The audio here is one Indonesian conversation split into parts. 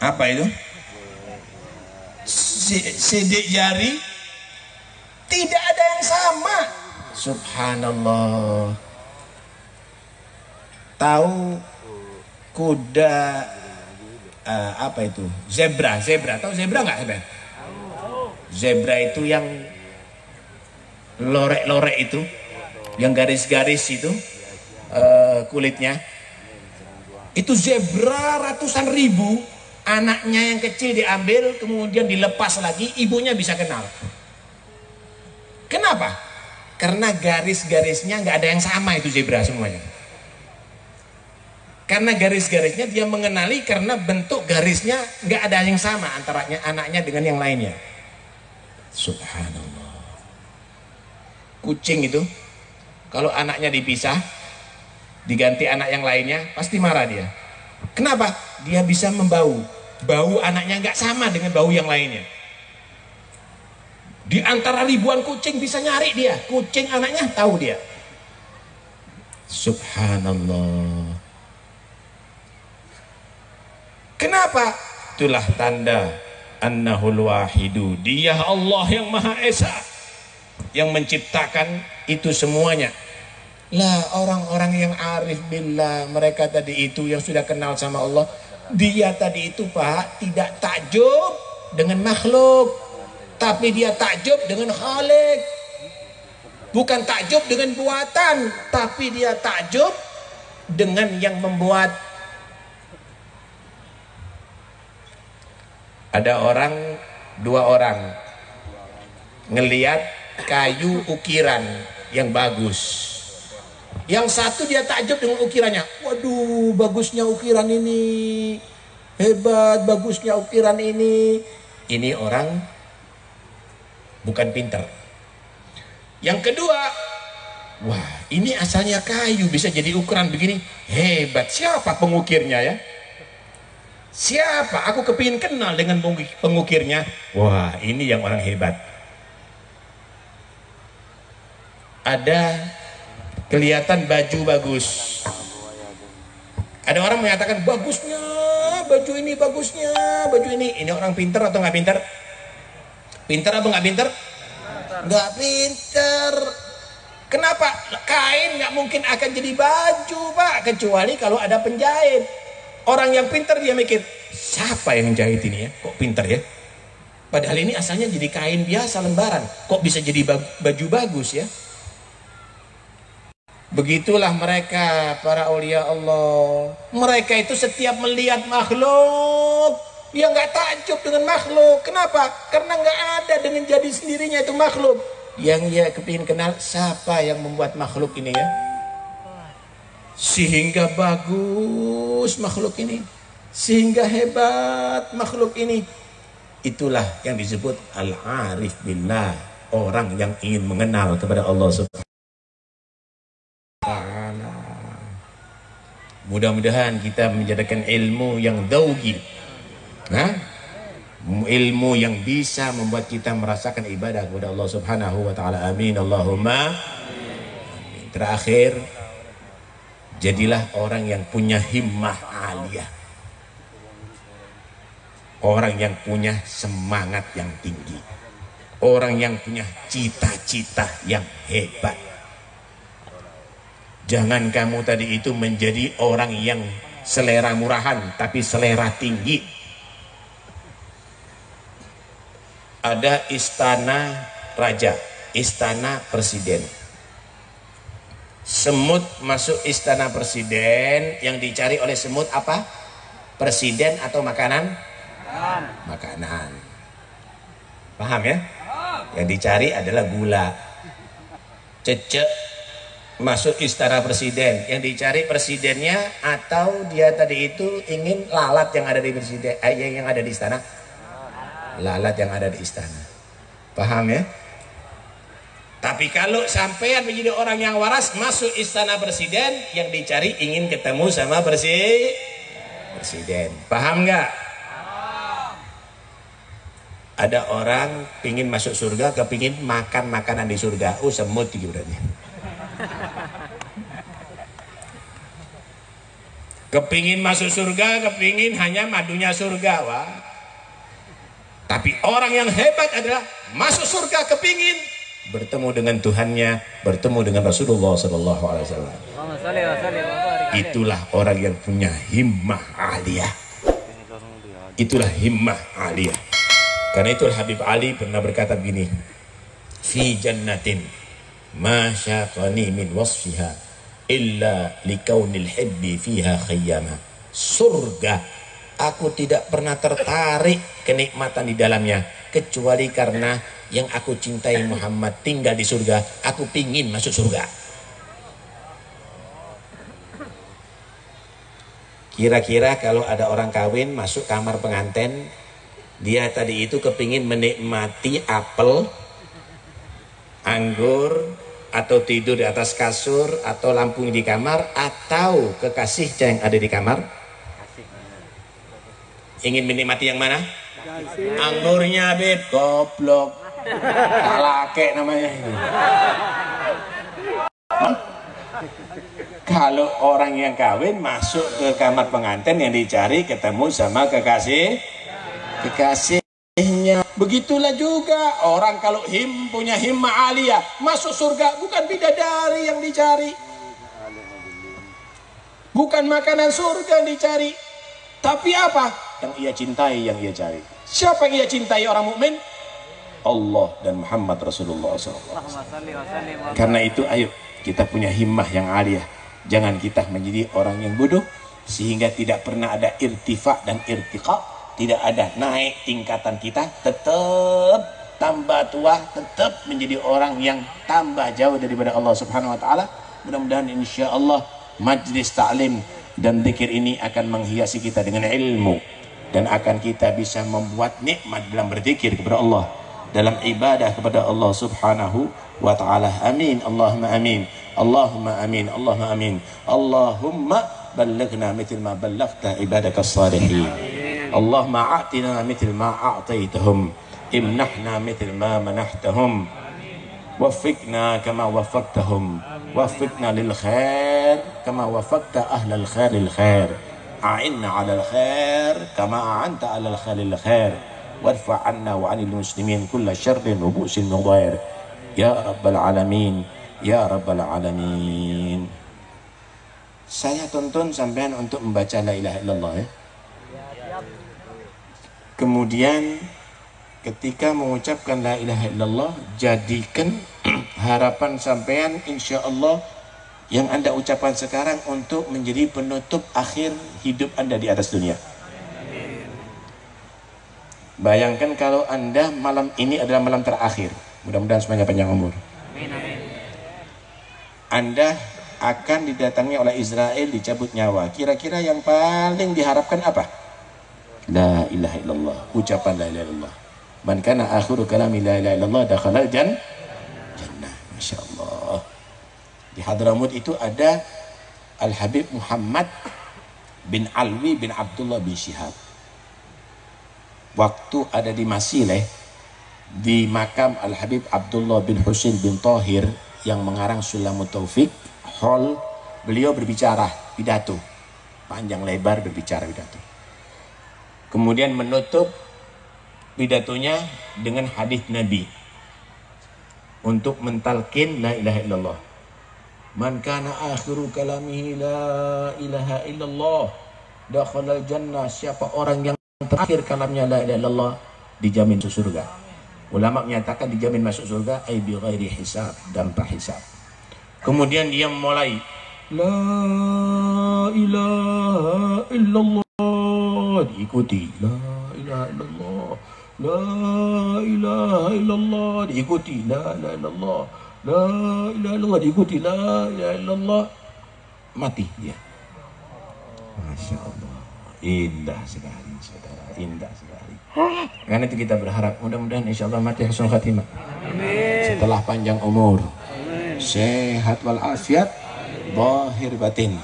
Apa itu? Sidik jari tidak ada yang sama. Subhanallah. Tahu kuda apa itu? Zebra. Tahu zebra nggak? Zebra itu yang lorek-lorek itu, yang garis-garis itu kulitnya. Itu zebra ratusan ribu, anaknya yang kecil diambil kemudian dilepas lagi, ibunya bisa kenal. Kenapa? Karena garis-garisnya nggak ada yang sama, itu zebra semuanya. Karena garis-garisnya dia mengenali karena bentuk garisnya nggak ada yang sama antara anaknya dengan yang lainnya. Subhanallah. Kucing itu kalau anaknya dipisah diganti anak yang lainnya pasti marah dia. Kenapa? Dia bisa membau. Bau anaknya nggak sama dengan bau yang lainnya. Di antara ribuan kucing bisa nyari dia. Kucing anaknya tahu dia. Subhanallah. Kenapa? Itulah tanda annahul wahidu. Dia Allah yang Maha Esa yang menciptakan itu semuanya. Lah orang-orang yang arif billah, mereka tadi itu yang sudah kenal sama Allah, dia tadi itu Pak tidak takjub dengan makhluk, tapi dia takjub dengan Khalik. Bukan takjub dengan buatan, tapi dia takjub dengan yang membuat. Ada dua orang ngelihat kayu ukiran yang bagus. Yang satu dia takjub dengan ukirannya. Waduh, bagusnya ukiran ini. Hebat, bagusnya ukiran ini. Ini orang bukan pintar. Yang kedua, wah, ini asalnya kayu bisa jadi ukuran begini. Hebat, siapa pengukirnya ya? Siapa? Aku kepingin kenal dengan pengukirnya. Wah, ini yang orang hebat. Ada kelihatan baju bagus. Ada orang mengatakan bagusnya baju ini, bagusnya baju ini. Ini orang pintar atau nggak pintar? Pintar apa nggak pintar? Nggak pintar. Kenapa? Kain nggak mungkin akan jadi baju Pak, kecuali kalau ada penjahit. Orang yang pintar dia mikir, siapa yang jahit ini ya? Kok pintar ya? Padahal ini asalnya jadi kain biasa lembaran. Kok bisa jadi baju bagus ya? Begitulah mereka para aulia Allah. Mereka itu setiap melihat makhluk, dia nggak takjub dengan makhluk. Kenapa? Karena nggak ada dengan jadi sendirinya itu makhluk. Yang dia kepingin kenal siapa yang membuat makhluk ini ya? Sehingga bagus makhluk ini, sehingga hebat makhluk ini. Itulah yang disebut al-arif billah, orang yang ingin mengenal kepada Allah Subhanahu wa ta'ala. Mudah-mudahan kita menjadikan ilmu yang daugi, ilmu yang bisa membuat kita merasakan ibadah kepada Allah Subhanahu wa ta'ala. Amin Allahumma amin. Terakhir, jadilah orang yang punya himmah aliyah, orang yang punya semangat yang tinggi, orang yang punya cita-cita yang hebat. Jangan kamu tadi itu menjadi orang yang selera murahan tapi selera tinggi. Ada istana raja, istana presiden. Semut masuk istana presiden, yang dicari oleh semut apa? Presiden atau makanan? Makanan. Paham ya? Yang dicari adalah gula. Cecek masuk istana presiden, yang dicari presidennya atau dia tadi itu ingin lalat yang ada di presiden, yang ada di istana? Lalat yang ada di istana. Paham ya? Tapi kalau sampean menjadi orang yang waras masuk istana presiden, yang dicari ingin ketemu sama presiden. Paham nggak? Ada orang pingin masuk surga, kepingin makan makanan di surga. Semut gitu berarti. Kepingin masuk surga, kepingin hanya madunya surga, wah. Tapi orang yang hebat adalah masuk surga kepingin bertemu dengan Tuhannya, bertemu dengan Rasulullah Sallallahu Alaihi Wasallam. Itulah orang yang punya himmah aliyah. Itulah himmah aliyah. Karena itu Habib Ali pernah berkata begini, fi jannatin ma syaqani min wasfiha illa likaunil hibbi fiha khayyama. Surga, aku tidak pernah tertarik kenikmatan di dalamnya kecuali karena yang aku cintai Muhammad tinggal di surga, aku pingin masuk surga. Kira-kira kalau ada orang kawin masuk kamar pengantin, dia tadi itu kepingin menikmati apel, anggur, atau tidur di atas kasur, atau lampu di kamar, atau kekasihnya yang ada di kamar? Ingin menikmati yang mana? Anggurnya, beb, goblok. Kalake namanya ini. Kalau orang yang kawin masuk ke kamar pengantin, yang dicari ketemu sama kekasihnya. Begitulah juga orang kalau punya himmah aliyah masuk surga, bukan bidadari yang dicari, bukan makanan surga yang dicari, tapi apa yang ia cintai, yang ia cari. Siapa yang ia cintai orang mukmin? Allah dan Muhammad Rasulullah SAW. Karena itu ayo kita punya himmah yang aliyah. Jangan kita menjadi orang yang bodoh sehingga tidak pernah ada irtifa dan irtiqa, tidak ada naik tingkatan kita, tetap tambah tua, tetap menjadi orang yang tambah jauh daripada Allah Subhanahu wa taala. Mudah-mudahan insyaallah majlis ta'lim dan zikir ini akan menghiasi kita dengan ilmu dan akan kita bisa membuat nikmat dalam berzikir kepada Allah, dalam ibadah kepada Allah Subhanahu wa taala. Amin, Allahumma amin. Allahumma amin, Allahumma amin. Allahumma ballighna mithla ma ballaghta ibadaka as-salihin. Allahumma a'tina mithla ma a'taitahum, imnahna mithla ma manahtahum, waffiqna kama waffaqtahum, waffiqna lil khair kama waffaqta ahlal khairil khair, a'inna 'alal khair kama a'anta 'alal khairil khair, warfa' 'anna wa 'anil muslimin kulla syarrin wa bu'sin mudhair ya rabbal alamin, ya rabbal alamin. Saya tuntun sampean untuk membaca la ilaha illallah ya. Kemudian ketika mengucapkan la ilaha illallah, jadikan harapan sampean insyaallah yang Anda ucapkan sekarang untuk menjadi penutup akhir hidup Anda di atas dunia. Bayangkan kalau Anda malam ini adalah malam terakhir. Mudah-mudahan semuanya panjang umur. Anda akan didatangi oleh Israel, dicabut nyawa. Kira-kira yang paling diharapkan apa? La ilaha illallah. Ucapan la ilaha illallah. Man kana akhiru kalami la ilaha illallah dakhala jannah. Masya Allah. Di Hadramut itu ada Al-Habib Muhammad bin Alwi bin Abdullah bin Syihab. Waktu ada di Masileh, di makam Al-Habib Abdullah bin Husain bin Tahir yang mengarang Sulamut Taufik Hall, beliau berbicara pidato panjang lebar, berbicara pidato. Kemudian menutup pidatonya dengan hadis Nabi untuk mentalkin la ilaha illallah. Man kana akhiru kalamihi la ilaha illallah dakhala jannah. Siapa orang yang terakhir kalamnya la ilaha illallah, dijamin masuk surga. Ulama menyatakan dijamin masuk surga ai bi ghairi hisab, tanpa hisab. Kemudian dia mulai la ilaha illallah, diikuti la ilaha illallah, la ilaha illallah, diikuti la ilaha illallah, la ilaha illallah, diikuti la ilaha illallah, mati dia. Masya Allah, indah sekali saudara, indah sekali. Karena itu kita berharap mudah-mudahan insyaallah mati husnul khatimah. Amin. Setelah panjang umur, sehat walafiat, zahir batin.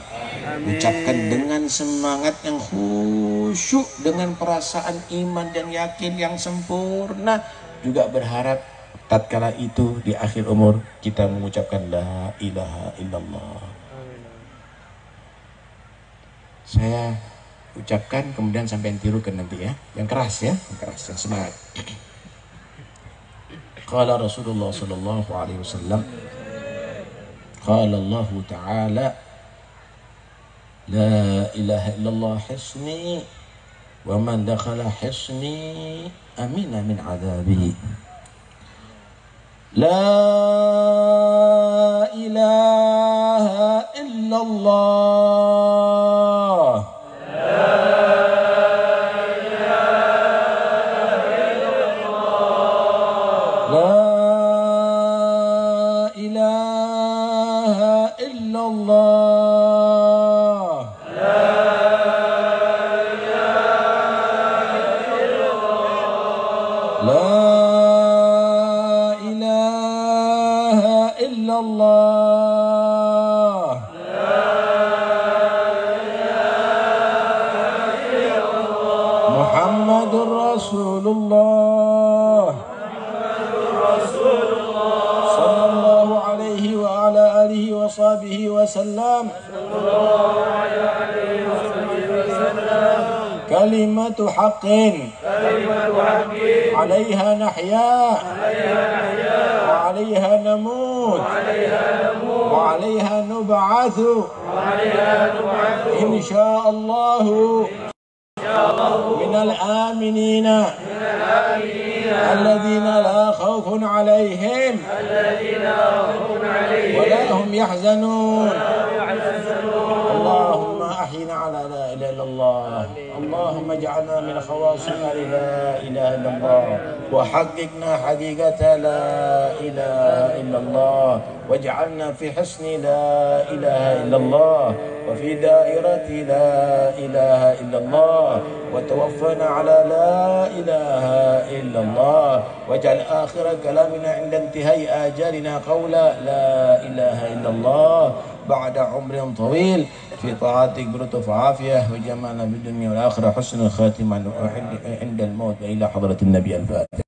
Ucapkan dengan semangat yang khusyuk, dengan perasaan iman dan yakin yang sempurna. Juga berharap tatkala itu di akhir umur kita mengucapkan la ilaha illallah. Saya ucapkan kemudian sampai tirukan nanti ya. Yang keras ya, yang keras, yang semangat. Qala Rasulullah sallallahu alaihi wasallam, qala Allah Ta'ala, la ilaha illallah hisni wa man dakhala hisni amina min adabi. La ilaha illallah. Muhammadur Rasulullah sallallahu alaihi wa ala alihi wa sahbihi wa sallam. Kalimatu haqqin alaiha nahya wa alaiha namut wa alaiha nub'athu insyaallahu minal aminina الذين لا خوف عليهم ولا هم يحزنون. اللهم أحينا على لا إله إلا الله. اللهم اجعلنا من خواصنا لا إله إلا الله، وحققنا حقيقة لا إله إلا الله، واجعلنا في حسن لا إله إلا الله، وفي دائرة لا إله إلا الله، وتوفنا على لا إله إلا الله، واجعل آخر كلامنا عند انتهاء آجالنا قولا لا إله إلا الله بعد عمر طويل في طاعتك بلطف عافية، وجمعنا بالدنيا والآخرة حسن الخاتمة عند الموت إلى حضرة النبي الفاتح.